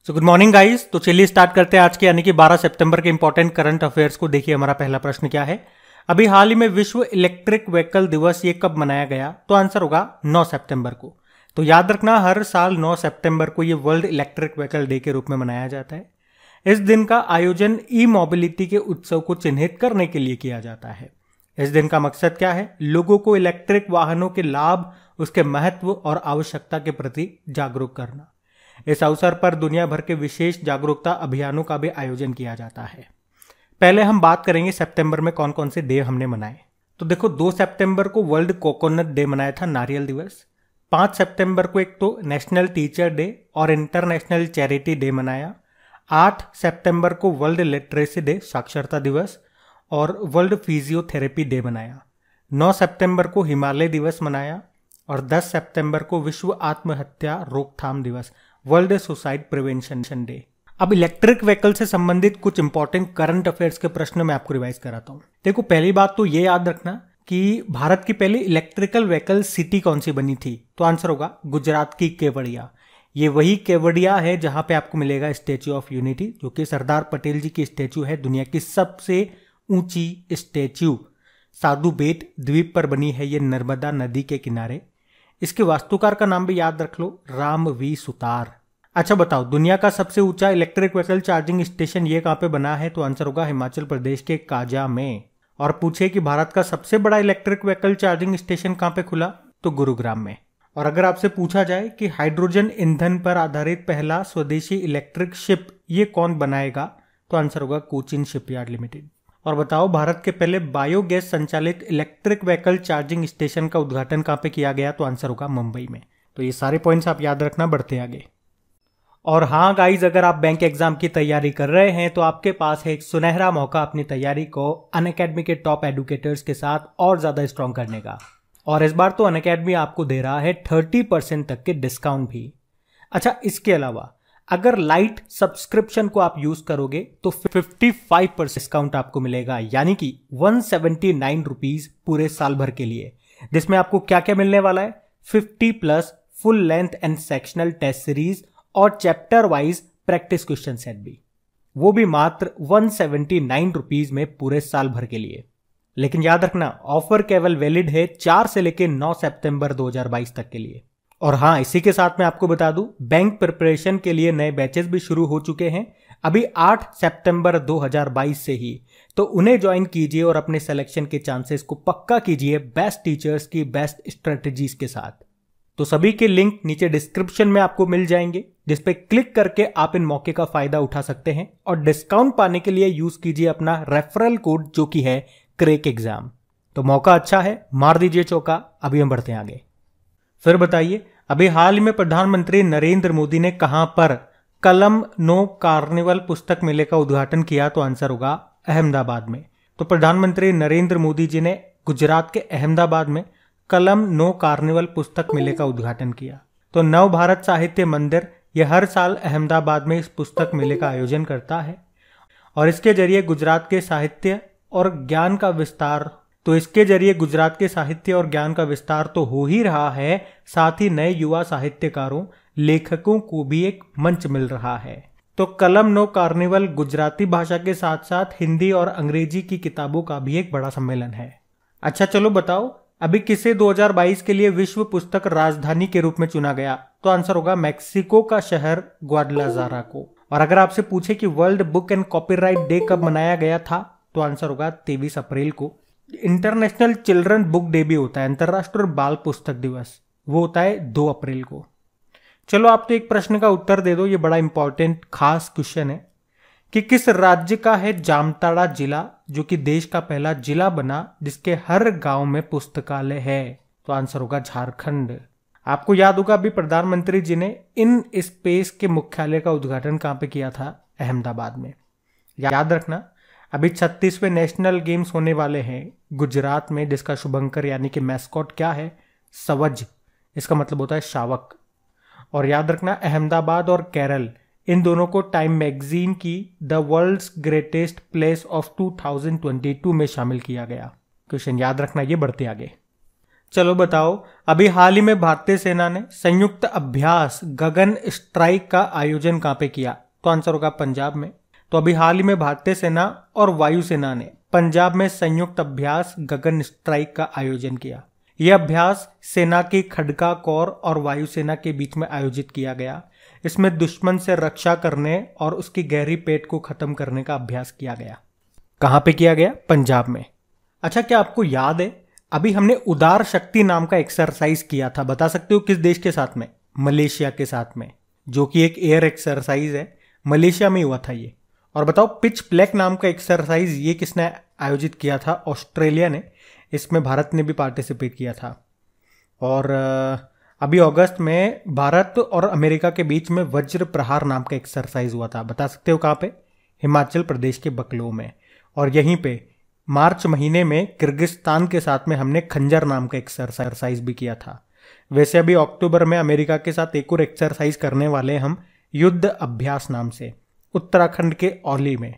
So good morning guys. तो चलिए start करते हैं आज के यानी कि 12 सितंबर के इंपॉर्टेंट करंट अफेयर्स को। देखिए हमारा पहला प्रश्न क्या है। अभी हाल ही में विश्व इलेक्ट्रिक व्हीकल दिवस ये कब मनाया गया? तो आंसर होगा 9 सितंबर को। तो याद रखना हर साल 9 सितंबर को ये वर्ल्ड इलेक्ट्रिक व्हीकल डे के रूप में मनाया जाता है। इस दिन का आयोजन ई मोबिलिटी के उत्सव को चिन्हित करने के लिए किया जाता है। इस दिन का मकसद क्या है? लोगों को इलेक्ट्रिक वाहनों के लाभ, उसके महत्व और आवश्यकता के प्रति जागरूक करना। इस अवसर पर दुनिया भर के विशेष जागरूकता अभियानों का भी आयोजन किया जाता है। पहले हम बात करेंगे सितंबर में कौन कौन से डे हमने मनाए। तो देखो 2 सितंबर को वर्ल्ड कोकोनट डे मनाया था, नारियल दिवस। 5 सितंबर को एक तो नेशनल टीचर डे और इंटरनेशनल चैरिटी डे मनाया। 8 सितंबर को वर्ल्ड लिटरेसी डे, साक्षरता दिवस और वर्ल्ड फिजियोथेरेपी डे मनाया। 9 सितंबर को हिमालय दिवस मनाया और 10 सितंबर को विश्व आत्महत्या रोकथाम दिवस, वर्ल्ड सुसाइड प्रिवेंशन डे। अब इलेक्ट्रिक व्हीकल से संबंधित कुछ इंपॉर्टेंट करंट अफेयर्स के प्रश्न मैं आपको रिवाइज कराता हूं। देखो पहली बात तो ये याद रखना कि भारत की पहली इलेक्ट्रिकल व्हीकल सिटी कौन सी बनी थी? तो आंसर होगा गुजरात की केवड़िया। ये वही केवड़िया है जहां पे आपको मिलेगा स्टेच्यू ऑफ यूनिटी, जो कि सरदार पटेल जी की स्टेच्यू है। दुनिया की सबसे ऊंची स्टेच्यू साधु बेट द्वीप पर बनी है, ये नर्मदा नदी के किनारे। इसके वास्तुकार का नाम भी याद रख लो, राम वी सुतार। अच्छा बताओ, दुनिया का सबसे ऊंचा इलेक्ट्रिक व्हीकल चार्जिंग स्टेशन ये कहां पे बना है? तो आंसर होगा हिमाचल प्रदेश के काजा में। और पूछे कि भारत का सबसे बड़ा इलेक्ट्रिक व्हीकल चार्जिंग स्टेशन कहां पे खुला? तो गुरुग्राम में। और अगर आपसे पूछा जाए कि हाइड्रोजन ईंधन पर आधारित पहला स्वदेशी इलेक्ट्रिक शिप ये कौन बनाएगा? तो आंसर होगा कोचिन शिपयार्ड लिमिटेड। और बताओ भारत के पहले बायोगैस संचालित इलेक्ट्रिक व्हीकल चार्जिंग स्टेशन का उद्घाटन कहां पे किया गया? तो आंसर होगा मुंबई में। तो ये सारे पॉइंट्स आप याद रखना, बढ़ते आगे। और हाँ गाइज, अगर आप बैंक एग्जाम की तैयारी कर रहे हैं तो आपके पास है एक सुनहरा मौका अपनी तैयारी को अनअकैडमी के टॉप एडुकेटर्स के साथ और ज्यादा स्ट्रॉन्ग करने का। और इस बार तो अनअकैडमी आपको दे रहा है 30% तक के डिस्काउंट भी। अच्छा, इसके अलावा अगर लाइट सब्सक्रिप्शन को आप यूज करोगे तो 55% डिस्काउंट आपको मिलेगा, यानी कि 179 रुपीज पूरे साल भर के लिए। जिसमें आपको क्या क्या मिलने वाला है? 50+ full length and sectional test series और chapter wise practice question set भी, वो भी मात्र 179 रुपीज में पूरे साल भर के लिए। लेकिन याद रखना ऑफर केवल वैलिड है 4 से लेकर 9 सितंबर 2022 तक के लिए। और हाँ, इसी के साथ मैं आपको बता दूं बैंक प्रिपरेशन के लिए नए बैचेस भी शुरू हो चुके हैं अभी 8 सितंबर 2022 से ही। तो उन्हें ज्वाइन कीजिए और अपने सिलेक्शन के चांसेस को पक्का कीजिए बेस्ट टीचर्स की बेस्ट स्ट्रेटजीज के साथ। तो सभी के लिंक नीचे डिस्क्रिप्शन में आपको मिल जाएंगे, जिस पे क्लिक करके आप इन मौके का फायदा उठा सकते हैं। और डिस्काउंट पाने के लिए यूज कीजिए अपना रेफरल कोड जो कि है क्रैक एग्जाम। तो मौका अच्छा है, मार दीजिए चौका। अभी हम बढ़ते हैं आगे। फिर बताइए, अभी हाल ही में प्रधानमंत्री नरेंद्र मोदी ने कहां पर कलम नो कार्निवल पुस्तक मेले का उद्घाटन किया? तो आंसर होगा अहमदाबाद में। तो प्रधानमंत्री नरेंद्र मोदी जी ने गुजरात के अहमदाबाद में कलम नो कार्निवल पुस्तक मेले का उद्घाटन किया। तो नव भारत साहित्य मंदिर यह हर साल अहमदाबाद में इस पुस्तक मेले का आयोजन करता है और इसके जरिए गुजरात के साहित्य और ज्ञान का विस्तार तो हो ही रहा है, साथ ही नए युवा साहित्यकारों लेखकों को भी एक मंच मिल रहा है। तो कलम नो कार्निवल गुजराती भाषा के साथ साथ हिंदी और अंग्रेजी की किताबों का भी एक बड़ा सम्मेलन है। अच्छा चलो बताओ, अभी किसे 2022 के लिए विश्व पुस्तक राजधानी के रूप में चुना गया? तो आंसर होगा मैक्सिको का शहर ग्वाडलाजारा को। और अगर आपसे पूछे कि world book and copyright day कब मनाया गया था? तो आंसर होगा 23 अप्रैल को। इंटरनेशनल चिल्ड्रन बुक डे भी होता है, अंतर्राष्ट्रीय बाल पुस्तक दिवस, वो होता है 2 अप्रैल को। चलो आप तो एक प्रश्न का उत्तर दे दो, ये बड़ा इंपॉर्टेंट खास क्वेश्चन है कि किस राज्य का है जामताड़ा जिला, जो कि देश का पहला जिला बना जिसके हर गांव में पुस्तकालय है? तो आंसर होगा झारखंड। आपको याद होगा अभी प्रधानमंत्री जी ने इन स्पेस के मुख्यालय का उद्घाटन कहां पे किया था? अहमदाबाद में। याद रखना अभी 36वें नेशनल गेम्स होने वाले हैं गुजरात में, जिसका शुभंकर यानी कि मैस्कॉट क्या है? सवज, इसका मतलब होता है शावक। और याद रखना अहमदाबाद और केरल, इन दोनों को टाइम मैगजीन की the world's greatest place of 2022 में शामिल किया गया। क्वेश्चन याद रखना, ये बढ़ते आगे। चलो बताओ, अभी हाल ही में भारतीय सेना ने संयुक्त अभ्यास गगन स्ट्राइक का आयोजन कहाँ पे किया? तो आंसर होगा पंजाब में। तो अभी हाल ही में भारतीय सेना और वायुसेना ने पंजाब में संयुक्त अभ्यास गगन स्ट्राइक का आयोजन किया। यह अभ्यास सेना की खड़का कोर और वायुसेना के बीच में आयोजित किया गया। इसमें दुश्मन से रक्षा करने और उसकी गहरी पेट को खत्म करने का अभ्यास किया गया। कहाँ पे किया गया? पंजाब में। अच्छा, क्या आपको याद है अभी हमने उदार शक्ति नाम का एक्सरसाइज किया था? बता सकते हो किस देश के साथ में? मलेशिया के साथ में, जो कि एक एयर एक्सरसाइज है। मलेशिया में हुआ था ये। और बताओ, पिच ब्लैक नाम का एक्सरसाइज ये किसने आयोजित किया था? ऑस्ट्रेलिया ने। इसमें भारत ने भी पार्टिसिपेट किया था। और अभी अगस्त में भारत और अमेरिका के बीच में वज्र प्रहार नाम का एक्सरसाइज हुआ था। बता सकते हो कहाँ पे? हिमाचल प्रदेश के बकलो में। और यहीं पे मार्च महीने में किर्गिस्तान के साथ में हमने खंजर नाम का एक्सरसाइज भी किया था। वैसे अभी अक्टूबर में अमेरिका के साथ एक और एक्सरसाइज करने वाले हम, युद्ध अभ्यास नाम से, उत्तराखंड के औली में।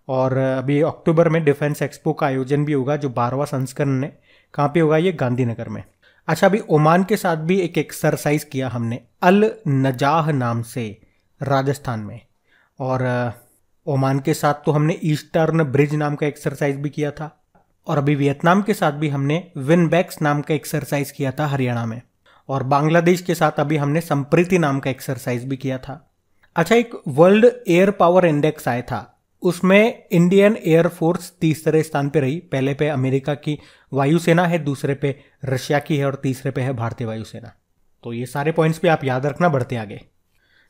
और अभी अक्टूबर में डिफेंस एक्सपो का आयोजन भी होगा, जो 12वां संस्करण है। कहाँ पे होगा? ये गांधीनगर में। अच्छा, अभी ओमान के साथ भी एक एक्सरसाइज किया हमने, अल नजाह नाम से, राजस्थान में। और ओमान के साथ तो हमने ईस्टर्न ब्रिज नाम का एक्सरसाइज भी किया था। और अभी वियतनाम के साथ भी हमने विनबैक्स नाम का एक्सरसाइज किया था, हरियाणा में। और बांग्लादेश के साथ अभी हमने संप्रीति नाम का एक्सरसाइज भी किया था। अच्छा, एक वर्ल्ड एयर पावर इंडेक्स आया था, उसमें इंडियन एयरफोर्स तीसरे स्थान पे रही। पहले पे अमेरिका की वायुसेना है, दूसरे पे रशिया की है और तीसरे पे है भारतीय वायुसेना। तो ये सारे पॉइंट्स भी आप याद रखना बढ़ते आगे।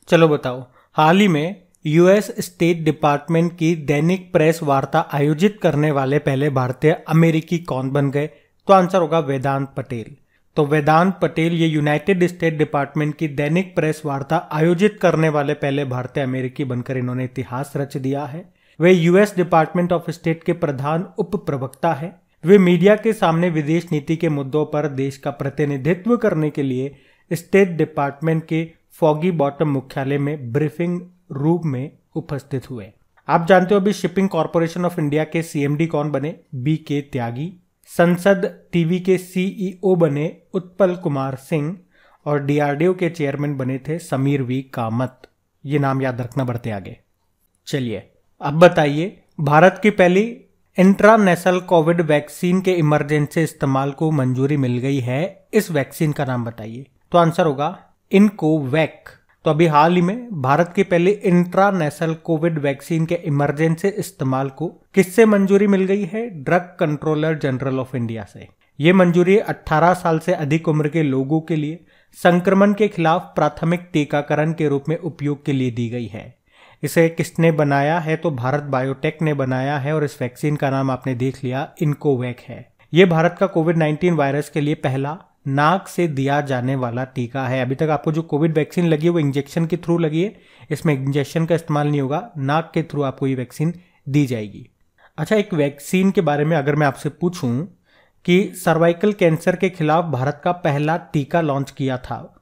चलो बताओ, हाल ही में यूएस स्टेट डिपार्टमेंट की दैनिक प्रेस वार्ता आयोजित करने वाले पहले भारतीय अमेरिकी कौन बन गए? तो आंसर होगा वेदांत पटेल। तो वेदांत पटेल ये यूनाइटेड स्टेट डिपार्टमेंट की दैनिक प्रेस वार्ता आयोजित करने वाले पहले भारतीय अमेरिकी बनकर इन्होंने इतिहास रच दिया है। वे यूएस डिपार्टमेंट ऑफ स्टेट के प्रधान उप प्रवक्ता है। वे मीडिया के सामने विदेश नीति के मुद्दों पर देश का प्रतिनिधित्व करने के लिए स्टेट डिपार्टमेंट के फॉगी बॉटम मुख्यालय में ब्रीफिंग रूप में उपस्थित हुए। आप जानते हो अभी शिपिंग कॉर्पोरेशन ऑफ इंडिया के सीएमडी कौन बने? बी.के. त्यागी। संसद टीवी के सीईओ बने उत्पल कुमार सिंह। और डीआरडीओ के चेयरमैन बने थे समीर वी कामत। ये नाम याद रखना बढ़ते आगे। चलिए अब बताइए, भारत की पहली इंट्रानेशनल कोविड वैक्सीन के इमरजेंसी इस्तेमाल को मंजूरी मिल गई है। इस वैक्सीन का नाम बताइए। तो आंसर होगा इनकोवैक। तो अभी हाल ही में भारत की पहली इंट्रानेशनल कोविड वैक्सीन के इमरजेंसी इस्तेमाल को किससे मंजूरी मिल गई है? Drug controller general of India से। ये मंजूरी 18 साल से अधिक उम्र के लोगों के लिए संक्रमण के खिलाफ प्राथमिक टीकाकरण के रूप में उपयोग के लिए दी गई है। इसे किसने बनाया है? तो भारत बायोटेक ने बनाया है। और इस वैक्सीन का नाम आपने देख लिया, इनकोवैक है। ये भारत का कोविड-19 वायरस के लिए पहला नाक से दिया जाने वाला टीका है। अभी तक आपको जो कोविड वैक्सीन लगी है वो इंजेक्शन के थ्रू लगी है। इसमें इंजेक्शन का इस्तेमाल नहीं होगा, नाक के थ्रू आपको ये वैक्सीन दी जाएगी। अच्छा, एक वैक्सीन के बारे में अगर मैं आपसे पूछूं कि सर्वाइकल कैंसर के खिलाफ भारत का पहला टीका लॉन्च किया था,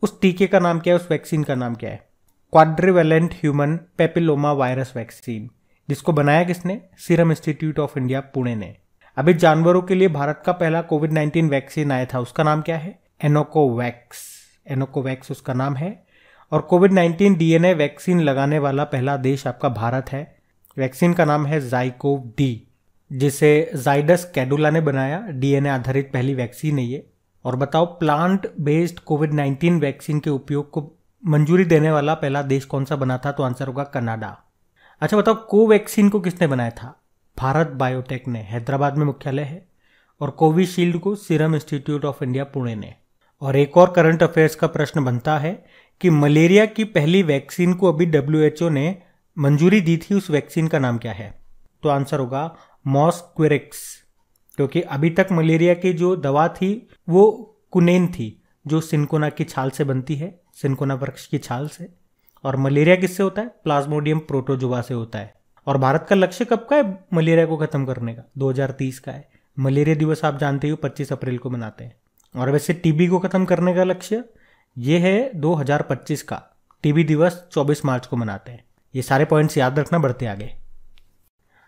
उस टीके का नाम क्या है? उस वैक्सीन का नाम क्या है? Quadrivalent human papilloma virus vaccine. जिसको बनाया किसने? Serum institute of India Pune ने। अभी जानवरों के लिए भारत का पहला कोविड-19 वैक्सीन आया था, उसका नाम क्या है? एनोकोवैक्स। एनोकोवैक्स उसका नाम है। और कोविड-19 डीएनए वैक्सीन लगाने वाला पहला देश आपका भारत है। वैक्सीन का नाम है जाइकोव डी, जिसे जाइडस कैडुला ने बनाया। डीएनए आधारित पहली वैक्सीन है ये। और बताओ, प्लांट बेस्ड कोविड-19 वैक्सीन के उपयोग को मंजूरी देने वाला पहला देश कौन सा बना था? तो आंसर होगा कनाडा। अच्छा बताओ, कोवैक्सीन को किसने बनाया था? भारत बायोटेक ने, हैदराबाद में मुख्यालय है। और कोविशील्ड को serum institute of India Pune ने। और एक और करंट अफेयर्स का प्रश्न बनता है कि मलेरिया की पहली वैक्सीन को अभी डब्ल्यूएचओ ने मंजूरी दी थी, उस वैक्सीन का नाम क्या है? तो आंसर होगा मॉस्क्विरिक्स। क्योंकि अभी तक मलेरिया की जो दवा थी वो कुनेन थी, जो सिनकोना की छाल से बनती है, सिनकोना वृक्ष की छाल से। और मलेरिया किससे होता है? प्लाज्मोडियम प्रोटोजोआ से होता है। और भारत का लक्ष्य कब का है मलेरिया को खत्म करने का? 2030 का है। मलेरिया दिवस आप जानते हो 25 अप्रैल को मनाते हैं। और वैसे टीबी को खत्म करने का लक्ष्य ये है 2025 का। टीबी दिवस 24 मार्च को मनाते हैं। ये सारे पॉइंट्स याद रखना बढ़ते आगे।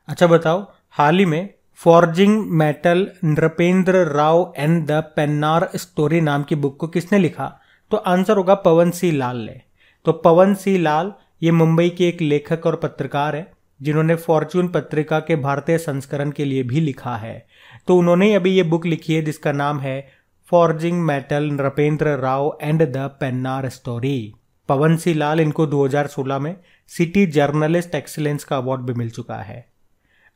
अच्छा बताओ, हाल ही में forging metal Nripendra Rao and the Pennar story नाम की बुक को किसने लिखा? तो आंसर होगा पवन सी लाल ने। तो पवन सी लाल ये मुंबई के एक लेखक और पत्रकार है जिन्होंने फॉर्च्यून पत्रिका के भारतीय संस्करण के लिए भी लिखा है। तो उन्होंने अभी ये बुक लिखी है जिसका नाम है forging metal Nripendra Rao and the Pennar story. Pavan C Lal, इनको 2016 में सिटी जर्नलिस्ट एक्सीलेंस का अवार्ड भी मिल चुका है।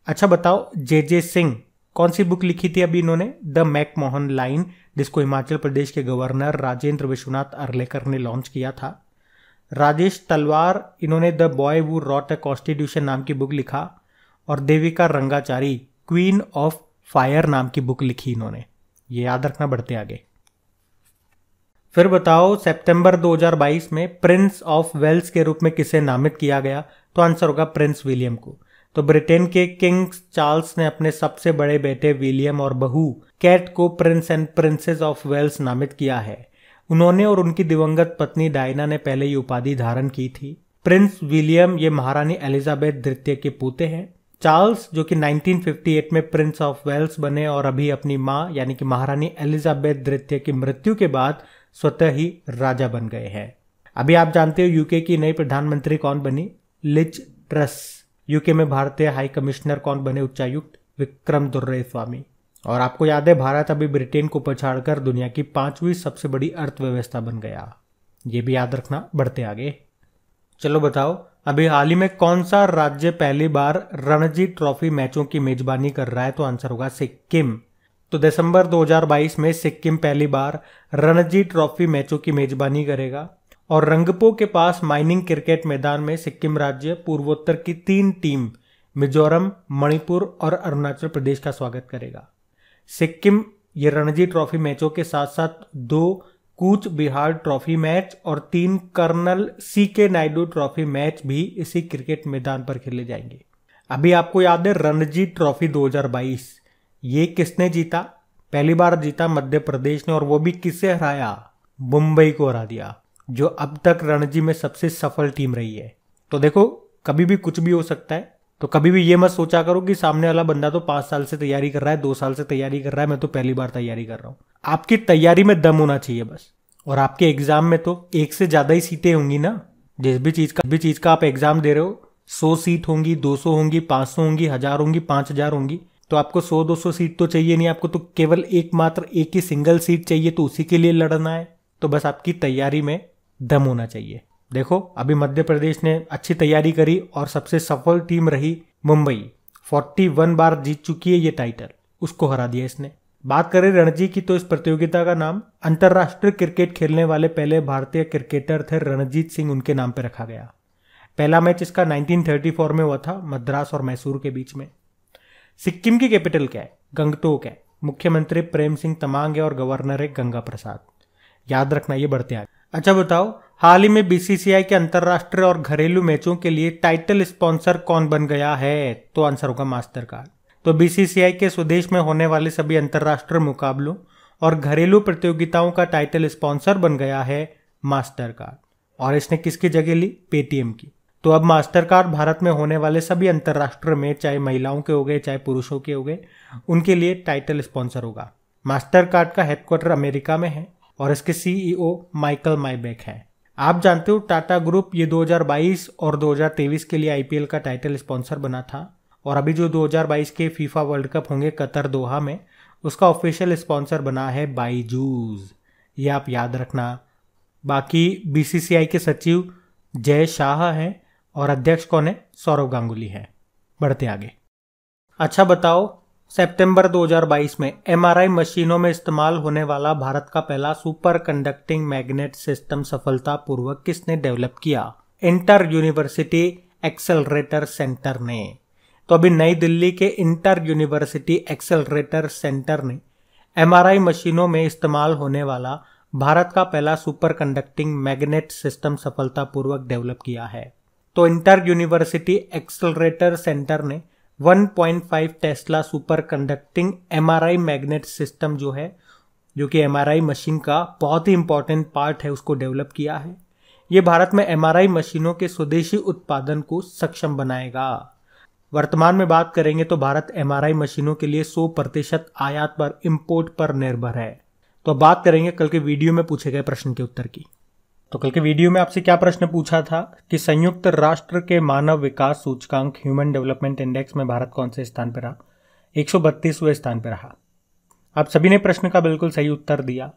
अच्छा बताओ, जे सिंह कौन सी बुक लिखी थी अभी इन्होंने? द मैकमोहन लाइन, जिसको हिमाचल प्रदेश के गवर्नर राजेंद्र विश्वनाथ अर्लेकर ने लॉन्च किया था। राजेश तलवार, इन्होंने the boy who wrote a constitution नाम की बुक लिखा। और Devika Rangachari queen of fire नाम की बुक लिखी इन्होंने। ये याद रखना, बढ़ते आगे। फिर बताओ, सितंबर 2022 में प्रिंस ऑफ वेल्स के रूप में किसे नामित किया गया? तो आंसर होगा प्रिंस विलियम को। तो ब्रिटेन के किंग चार्ल्स ने अपने सबसे बड़े बेटे विलियम और बहू कैट को prince and princess of Wales नामित किया है। उन्होंने और उनकी दिवंगत पत्नी डायना ने पहले ये उपाधि धारण की थी। प्रिंस विलियम ये महारानी एलिजाबेथ द्वितीय के पोते हैं। चार्ल्स जो कि 1958 में प्रिंस ऑफ वेल्स बने और अभी अपनी मां यानी कि महारानी एलिजाबेथ द्वितीय की मृत्यु के बाद स्वतः ही राजा बन गए हैं। अभी आप जानते हो यूके की नई प्रधानमंत्री कौन बनी? Liz truss. यूके में भारतीय हाई कमिश्नर कौन बने? उच्चायुक्त विक्रम दुर्रेस्वामी। और आपको याद है भारत अभी ब्रिटेन को पछाड़कर दुनिया की 5वीं सबसे बड़ी अर्थव्यवस्था बन गया। ये भी याद रखना, बढ़ते आगे। चलो बताओ, अभी हाल ही में कौन सा राज्य पहली बार रणजी ट्रॉफी मैचों की मेजबानी कर रहा है? तो आंसर होगा सिक्किम। तो दिसंबर 2022 में सिक्किम पहली बार रणजी ट्रॉफी मैचों की मेजबानी करेगा। और रंगपो के पास माइनिंग क्रिकेट मैदान में सिक्किम राज्य पूर्वोत्तर की 3 टीम मिजोरम, मणिपुर और अरुणाचल प्रदेश का स्वागत करेगा। सिक्किम ये रणजी ट्रॉफी मैचों के साथ साथ 2 कूच बिहार ट्रॉफी मैच और 3 colonel CK Naidu trophy match भी इसी क्रिकेट मैदान पर खेले जाएंगे। अभी आपको याद है रणजी ट्रॉफी 2022 ये किसने जीता? पहली बार जीता मध्य प्रदेश ने, और वो भी किससे हराया? मुंबई को हरा दिया, जो अब तक रणजी में सबसे सफल टीम रही है। तो देखो, कभी भी कुछ भी हो सकता है। तो कभी भी ये मत सोचा करो कि सामने वाला बंदा तो 5 साल से तैयारी कर रहा है, 2 साल से तैयारी कर रहा है, मैं तो पहली बार तैयारी कर रहा हूं। आपकी तैयारी में दम होना चाहिए बस। और आपके एग्जाम में तो 1 से ज्यादा ही सीटें होंगी ना। जिस भी चीज का आप एग्जाम दे रहे हो, 100 सीट होंगी, 200 होंगी, 500 होंगी, 1000 होंगी, 5000 होंगी। तो आपको 100-200 सीट तो चाहिए नहीं, आपको तो केवल एकमात्र एक ही सिंगल सीट चाहिए, तो उसी के लिए लड़ना है। तो बस आपकी तैयारी में दम होना चाहिए। देखो, अभी मध्य प्रदेश ने अच्छी तैयारी करी और सबसे सफल टीम रही मुंबई। 41 बार जीत चुकी है ये टाइटल, उसको हरा दिया इसने। बात करें रणजी की, तो इस प्रतियोगिता का नाम अंतरराष्ट्रीय क्रिकेट खेलने वाले पहले भारतीय क्रिकेटर थे रणजीत सिंह, उनके नाम पर रखा गया। पहला मैच इसका 1934 में हुआ था, मद्रास और मैसूर के बीच में। सिक्किम की कैपिटल क्या है? गंगटोक है। मुख्यमंत्री प्रेम सिंह तमांग है और गवर्नर है गंगा प्रसाद। याद रखना, ये बढ़ते आगे। अच्छा बताओ, हाल ही में BCCI के अंतरराष्ट्रीय और घरेलू मैचों के लिए टाइटल स्पॉन्सर कौन बन गया है? तो आंसर होगा मास्टर कार्ड। तो BCCI के स्वदेश में होने वाले सभी अंतरराष्ट्रीय मुकाबलों और घरेलू प्रतियोगिताओं का टाइटल स्पॉन्सर बन गया है मास्टर कार्ड। और इसने किसकी जगह ली? पेटीएम की। तो अब मास्टर कार्ड भारत में होने वाले सभी अंतरराष्ट्रीय मैच, चाहे महिलाओं के हो गए चाहे पुरुषों के हो गए, उनके लिए टाइटल स्पॉन्सर होगा। मास्टर कार्ड का हेडक्वार्टर अमेरिका में है और इसके CEO माइकल माइबेक हैं। आप जानते हो टाटा ग्रुप ये 2022 और 2023 के लिए IPL का टाइटल स्पॉन्सर बना था। और अभी जो 2022 के FIFA वर्ल्ड कप होंगे कतर दोहा में, उसका ऑफिशियल स्पॉन्सर बना है बाईजूस। ये आप याद रखना। बाकी BCCI के सचिव जय शाह हैं और अध्यक्ष कौन है? सौरव गांगुली है। बढ़ते आगे। अच्छा बताओ, सितंबर 2022 में MRI मशीनों में इस्तेमाल होने वाला भारत का पहला सुपर कंडक्टिंग मैग्नेट सिस्टम सफलतापूर्वक किसने डेवलप किया? इंटर यूनिवर्सिटी एक्सेलरेटर सेंटर ने। तो अभी नई दिल्ली के इंटर यूनिवर्सिटी एक्सेलरेटर सेंटर ने MRI मशीनों में इस्तेमाल होने वाला भारत का पहला सुपर कंडक्टिंग मैग्नेट सिस्टम सफलतापूर्वक डेवलप किया है। तो इंटर यूनिवर्सिटी एक्सेलरेटर सेंटर ने 1.5 Tesla super conducting MRI magnet system जो कि MRI मशीन का बहुत ही इंपॉर्टेंट पार्ट है, उसको डेवलप किया है। ये भारत में MRI मशीनों के स्वदेशी उत्पादन को सक्षम बनाएगा। वर्तमान में बात करेंगे तो भारत एमआरआई मशीनों के लिए 100% आयात पर इंपोर्ट पर निर्भर है। तो अब बात करेंगे कल के वीडियो में पूछे गए प्रश्न के उत्तर की। तो कल के वीडियो में आपसे क्या प्रश्न पूछा था कि संयुक्त राष्ट्र के मानव विकास सूचकांक ह्यूमन डेवलपमेंट इंडेक्स में भारत कौन से स्थान पर रहा? 132वें स्थान पर रहा। आप सभी ने प्रश्न का बिल्कुल सही उत्तर दिया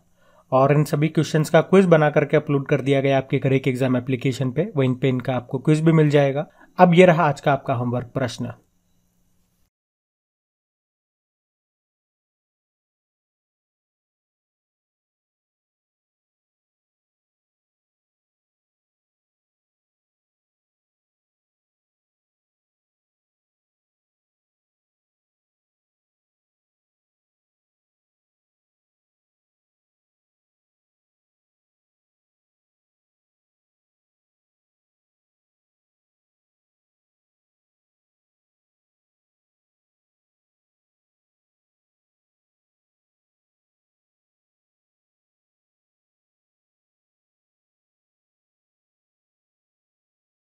और इन सभी क्वेश्चंस का क्विज बना करके अपलोड कर दिया गया आपके घर एक एग्जाम एप्लीकेशन पे। वहीं पे इनका आपको क्विज भी मिल जाएगा। अब ये रहा आज का आपका होमवर्क प्रश्न।